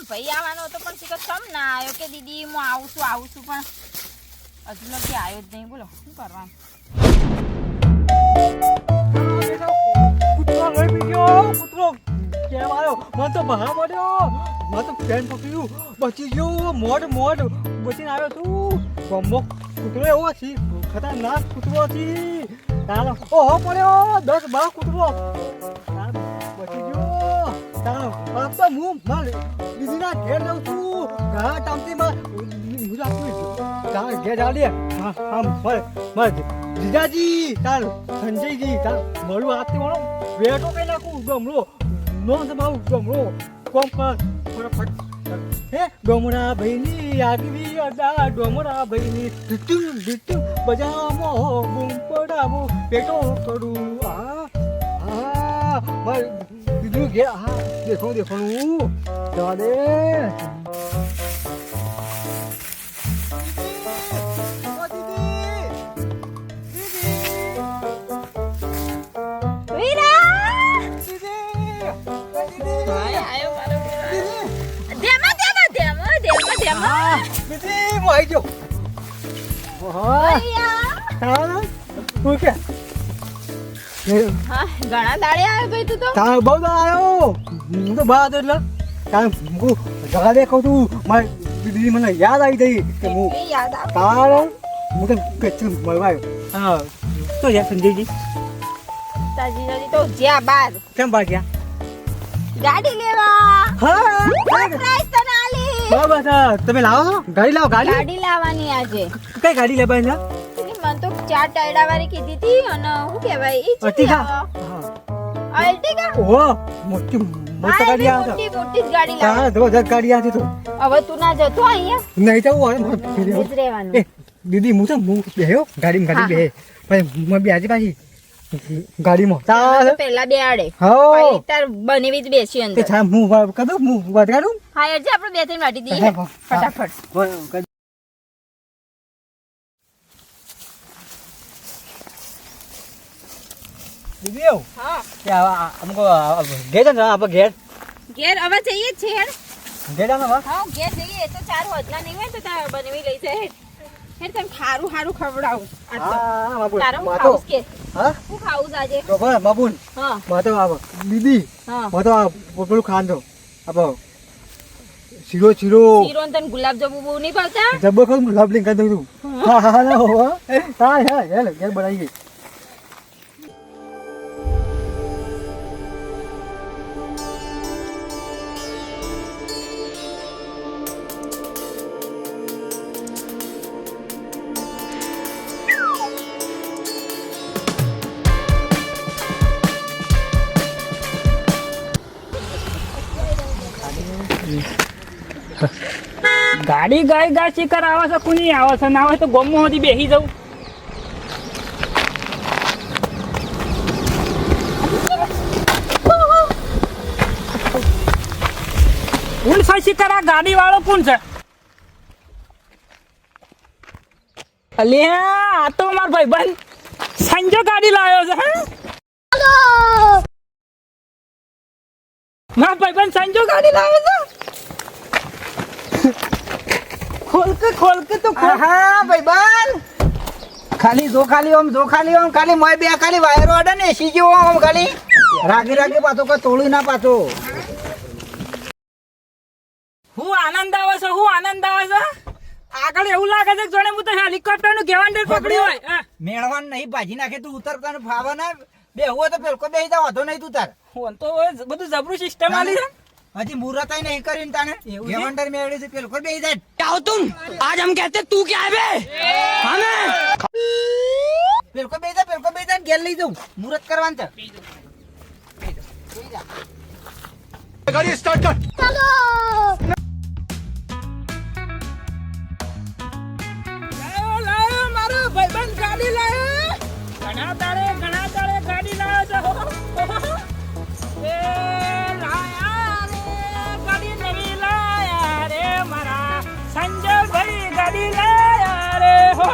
ભાઈ આવવાનો હતો પણ શીખર સમ ના આવ્યો કે દીદી હું આવું છું પણ હજુ નથી આવ્યો જ નહીં. બોલો શું કરવાનું? કૂતરો લઈ ગયો કૂતરો કેમ આવ્યો? મને તો બહાર મળ્યો, મને તો પેન પકડ્યું, બચી ગયો. મોડ બચીને આવ્યો તું. બમ્બો કૂતરો એવો છે, ખતરનાક કૂતરો છે. ચાલો ઓહો પડ્યો 10-12 કૂતરો બચી ગયો. ચાલો હવે તો હું દીદીના ઘેર જાઉં છું. ઘણા ટાઈમથી ઘેર જાવ લે. હા જીજાજી ચાલ સંજયજી ચાલ મળું હાથથી મળો બેટો કઈ નાખું ડમરો નો મારું ડમરો કોમ કર ફટાફટ. હે ડોમરા ભાઈની આગવી અડા ડોમરા ભાઈની ડીટું બજામો બૂમ પડાવો પેટો કરું. બીજું ઘેર હા દેખવાનું જવા દે. ઘણા દાડે આવ્યો ભાઈ તું તો. બહુ આવ્યો હું તો બહાર હતો એટલે જગા દેખાવ તું મારી દીદી મને યાદ આવી ગઈ કે હું યાદ આવે તારે હું તો કચ્છું મળવા આવ્યો. હા તો યાર સંજયજી તાજી તો જ્યાં બાર કેમ બહાર ગયા? ગાડી લેવા. હા સરપ્રાઈઝ તને આલી. બસ તમે લાવો ગાડી લાવો. ગાડી લાવવાની આજે. કઈ ગાડી લેવાની છે? મને તો 4 ટાયડા વાળી કીધી હતી અને શું કહેવાય ઈ અર્ટિગા. અર્ટિગા. ઓહો મોટી ગાડી આવે. મોટી જ ગાડી લાવ. હા જબરદસ્ત ગાડી આવે તો. હવે તું ના જતો અહીંયા. નહીં તો હું રહેવાનું. દીદી હું તો બેહ્યો ગાડીમાં બે પછી બેસી પાછી ગાડીમાં ચાલ પેલા બેહાડે. હા તાર બનેવી જ બેસી અંદર. તે હું કદું હું વાત કરું. હા એટલે આપણે બે ત્રણ વાટી દઈએ ફટાફટ. દીદી હા કે અમકો ઘેર છે ને આપણે ઘેર હવે જઈએ છે હેડ. ઘેર આવો હા ઘેર જઈએ તો 4 હોજના નહીં હોય તો તાર બનેવી લઈ જાય હેડ તને ખારું ખવડાવું. હા બાબુ તારે હું માતો ખાવું કે હા હું ખાવું આજે. તો ભાઈ બાબુન હા માતો આવો દીદી હા માતો પેલું ખાંડો આપો શીરો શીરો ને તને ગુલાબ જાંબુ બહુ નહીં ભાવતા. જબરખત ગુલાબ લીન કરી દઉં છું. હા ના હો હા હેલ ઘેર બનાવી ગઈ. ગાડી ગાય શિકાર આવે છે કોની આવે છે ના આવે તો ગોમો સુધી બેસી જવું. કોણ છે શિકાર? આ ગાડી વાળો કોણ છે? અલ્યા આ તો મારો ભાઈબંધ સંજો ગાડી લાવ્યો છે. મારો ભાઈબંધ સંજો ગાડી લાવ્યો છે. ખોલ કે તો હા ભાઈબંધ ખાલી જો ખાલી મોય બે ખાલી વાયરો અડે ને એસી જેવો આમ ખાલી રાગે પાછો કોઈ તોડું ના પાછો. હું આનંદ આવે છે આગળ એવું લાગે છે જોડે હું તો હેલિકોપ્ટર નું ગેવાન્ડર પકડ્યું હોય. મેળવાન નહીં ભાજી નાખે તું ઉતર તને ફાવે ના બે હોય તો પેલકો બેસી જાવ વાંધો નહીં તું તાર. હું તો બધું જબરું સિસ્ટમ આલી છે. હજી મુહૂર્ત નહીં કરીને તાને ગેવંડર મેળવી છે પેલકો બેસી જાય. आओ तुम आज हम कहते तू क्या है बे हमें પેલકો બેસી જાય ઘેર લઈ જાઉં મુહૂર્ત કરવાનું છે. ગાડી સ્ટાર્ટ કર. લાયો મારો ભાઈબંધ ગાડી લાયો. ઘણા તારે ગાડી લાયો છે. એ લાયા રે ગાડી નવી લાયા રે મારા સંજય ભાઈ ગાડી લાયા રે હો.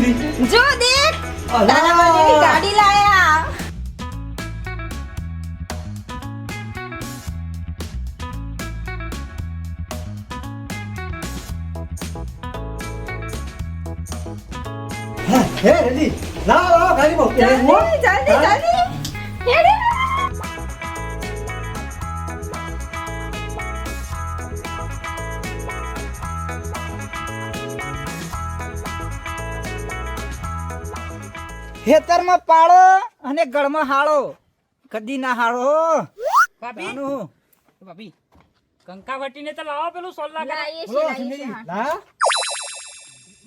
દીધી જો દેખ અલા. તારા માટેની ગાડી લાયા હે રેડી લાવો ગાડી બહુ જલ્દી હેડે ખેતરમાં પાળો અને ગળમાં હાળો કદી ના હાળો ભાભી નાનું. ભાભી કંકાવટીને તો લાવો પેલું સોલ્લા કરે લાઈએ બોલો છીએ સિંગરી હા. લા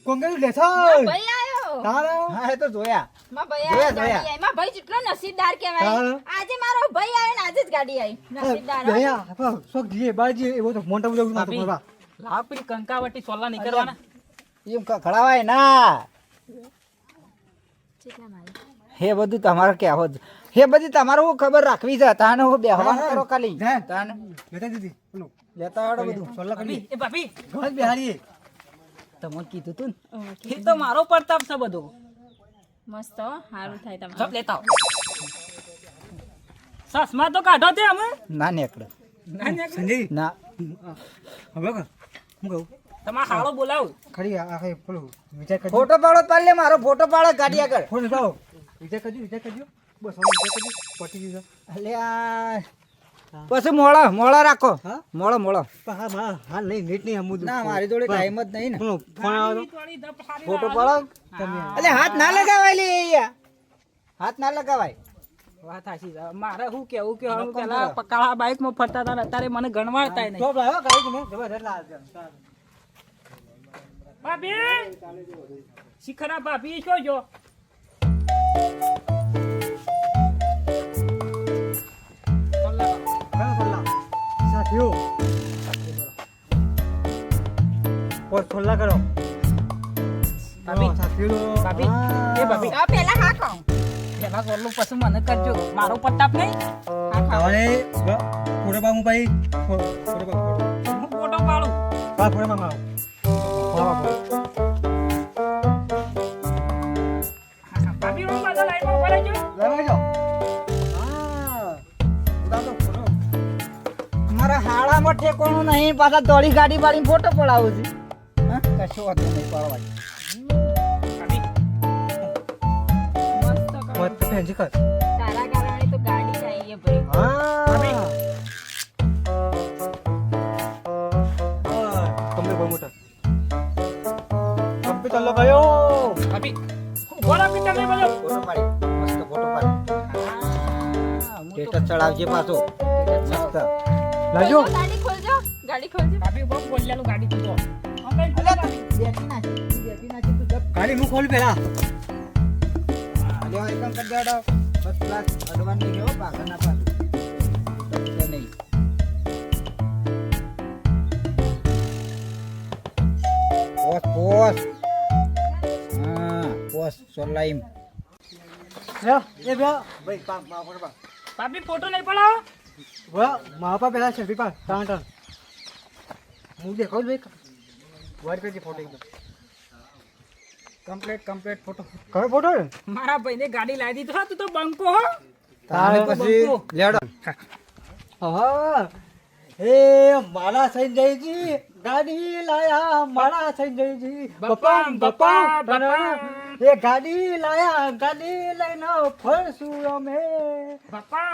કોંગ્રેચ્યુલેશન ભાઈ આયો તારા હા એ તો જોયા માં ભાઈ જોયા, આયો ગાડી આઈ. માં ભાઈ જેટલો નસીબદાર કહેવાય હા. આજે મારો ભાઈ આયો ને આજે જ ગાડી આવી નસીબદાર હો. દયા શોક જીએ બાજી એવો તો મોટા બધું ના તો ભાભી કરવા લાવ પેલી કંકાવટી સોલ્લા નહીં કરવાના એમ ખડાવાય ના કેટલા મારી? હે બધું તમારે કહેવો જ હે બધી તમારે હું ખબર રાખવી છે તાને હું બેહવાનું હા, કરો ખાલી હા. તાને લેતા દીધી બોલો લેતા આવડો બધું સોલ્લા કરી ભાભી એ ભાભી ઘર બિહારીએ તમને કીધું તું ને એ તો મારો પ્રતાપ છે બધું મસ્ત હો, સારું થાય સબ તમારે લેતા આવો સસમા તો કાઢો તે અમે ના નીકળે ના નીકળે. સંજય ના હવે કર હું કહું તમારે હાળો બોલાવ ખરી આ કઈ પેલું વિચાર કરજો ફોટો પાડો પાડ લે મારો ફોટો પાડો ગાડી આગળ ફોન લાવો વિચાર કરજો બસ હવે વિચાર કરજો પટી ગયું છે. અલ્યા પછી મોળા રાખો હા? મોળો પણ હા હા નહીં નેટ નહીં હમું ના મારી જોડે ટાઈમ જ નહીં ને પેલો ફોન આવ્યો થોડી ધપ હારી ફોટો લાવો. પાડો એટલે હાથ ના લગાવાય લે અહીંયા. હાથ ના લગાવાય વાત સાચી છે. મારે શું કેવું કે હું પેલા પકાળા બાઇક માં ફરતા હતા ને અત્યારે મને ગણવાડતા નહીં તો લાવ્યો ગાડી તમે જબરદસ્ત લાવજો ભાભી શિખરા ભાભી શું જો સાથીઓ પોત ખોલ્લા કરો ભાભી. સાથીઓ ભાભી. એ ભાભી. તો પેલા હા કહું પેલા ગોરલું પછી મને કરજો મારો પ્રતાપ નહીં તમારે પૂરે બાબુ ભાઈ પૂરે બાબુ હું ફોટો પાડું હા પૂરે બાબુ ભાભી હું બધા લાઈનમાં ઉભા રહેજો. મારા હાડામાં ઠેકોણું નહીં પાછા દોડી ગાડી વાળીને ફોટો પડાવું છું હા કશો વાંધો નહીં પડવા ભાભી મસ્ત કહું. પોત ફેન્સી કર તારા કારણે તો ગાડી જ આવી છે ભાઈ તમને બહુ મોટા કમ્પ્યુટર લગાયો ભાભી ઉભો રહો કે તમે બોલો ફોટો પાડી મસ્ત ફોટો પાડી સ્ટેટસ ચડાવજે પાછો મસ્ત લાજો ગાડી ખોલજો ભાભી બહુ બોલ્યાનું ગાડી દીધો અમે ખોલા ભાભી. બેઠી નાખી તું જપ ગાડી હું ખોલ પેલા લ્યો એકદમ કરી દેડો ફર્સ્ટ ક્લાસ અડવાન નહીં ગયો પાછા ના પાછું નહીં પોસ હા પોસ સોલાઈમ એ બે ભાઈ પા મા પર પા ભાભી ફોટો નહીં પડાવો વા મા પા પેલા સેલ્ફી પા ટાણ હું દેખાવ ભાઈ વાડ કરજે ફોટો એકદમ કમ્પ્લીટ ફોટો કયો ફોટો ને મારા ભાઈને ગાડી લાવી દીધો તું તો બંકો હો તારે પછી લેડો હા એ મારા સંજયજી ગાડી લાયા મારા સંજયજી બપામ બપામ એ ગાડી લાયા ગાડી લઈને ફરશું અમે બપા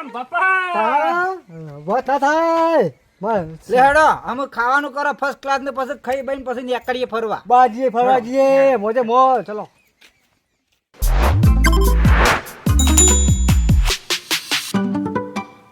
બતા થાય બસ લેડો અમે ખાવાનું કરો ફર્સ્ટ ક્લાસ ને પછી ખાઈ બઈને પછી નીકળીએ ફરવા બાજીએ ફરવા જઈએ મોજે મોજ ચલો